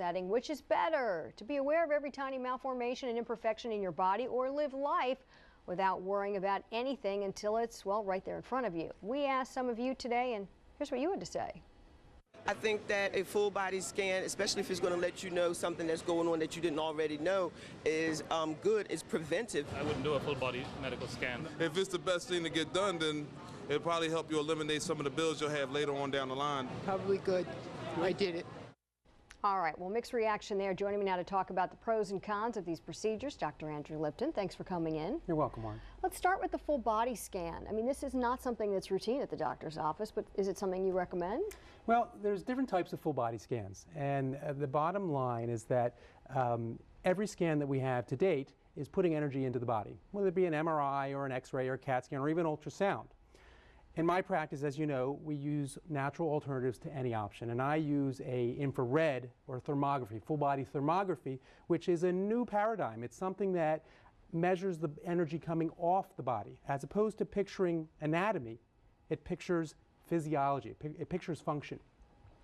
setting. Which is better? To be aware of every tiny malformation and imperfection in your body, or live life without worrying about anything until it's, well, right there in front of you? We asked some of you today, and here's what you had to say. I think that a full body scan, especially if it's going to let you know something that's going on that you didn't already know, is good. It's preventive. I wouldn't do a full body medical scan. If it's the best thing to get done, then it'll probably help you eliminate some of the bills you'll have later on down the line. Probably good. I did it. All right, well, mixed reaction there. Joining me now to talk about the pros and cons of these procedures, Dr. Andrew Lipton. Thanks for coming in. You're welcome, Warren. Let's start with the full body scan. I mean, this is not something that's routine at the doctor's office, but is it something you recommend? Well, there's different types of full body scans, and the bottom line is that every scan that we have to date is putting energy into the body, whether it be an MRI or an X-ray or a CAT scan or even ultrasound. In my practice, as you know, we use natural alternatives to any option, and I use a infrared or thermography, full body thermography, which is a new paradigm. It's something that measures the energy coming off the body. As opposed to picturing anatomy, it pictures physiology, it pictures function.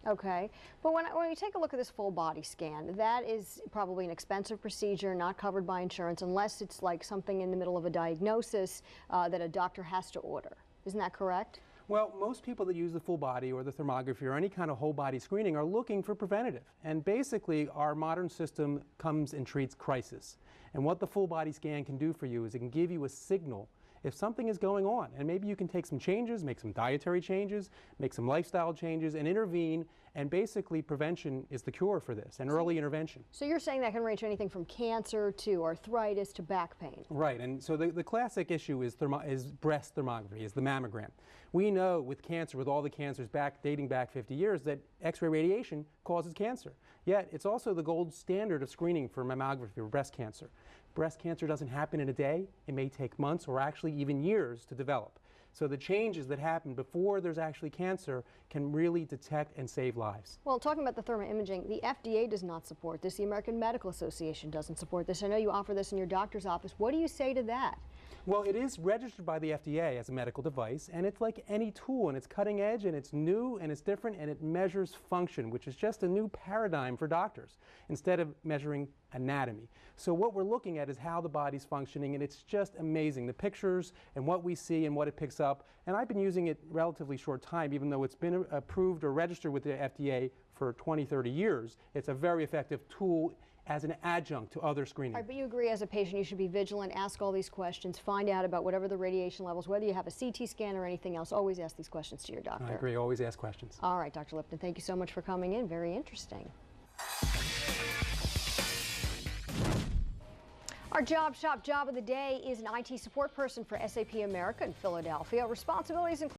Okay, but when you take a look at this full body scan, that is probably an expensive procedure, not covered by insurance, unless it's like something in the middle of a diagnosis that a doctor has to order. Isn't that correct? Well, most people that use the full body or the thermography or any kind of whole body screening are looking for preventative. And basically, our modern system comes and treats crisis. And what the full body scan can do for you is it can give you a signal if something is going on. And maybe you can take some changes, make some dietary changes, make some lifestyle changes, and intervene. And basically, prevention is the cure for this, and early intervention. So you're saying that can range anything from cancer to arthritis to back pain? Right, and so the classic issue is breast thermography, is the mammogram. We know with cancer, with all the cancers dating back 50 years, that X-ray radiation causes cancer. Yet, it's also the gold standard of screening for mammography for breast cancer. Breast cancer doesn't happen in a day. It may take months or actually even years to develop. So the changes that happen before there's actually cancer can really detect and save lives. Well, talking about the thermo-imaging, the FDA does not support this. The American Medical Association doesn't support this. I know you offer this in your doctor's office. What do you say to that? Well, it is registered by the FDA as a medical device, and it's like any tool, and it's cutting edge, and it's new, and it's different, and it measures function, which is just a new paradigm for doctors, instead of measuring anatomy. So what we're looking at is how the body's functioning, and it's just amazing. The pictures and what we see and what it picks up, and I've been using it relatively short time, even though it's been approved or registered with the FDA for 20, 30 years. It's a very effective tool as an adjunct to other screening. All right, but you agree as a patient you should be vigilant, ask all these questions, find out about whatever the radiation levels, whether you have a CT scan or anything else, always ask these questions to your doctor. I agree, always ask questions. All right, Dr. Lipton, thank you so much for coming in. Very interesting. Our Job Shop Job of the Day is an IT support person for SAP America in Philadelphia. Responsibilities include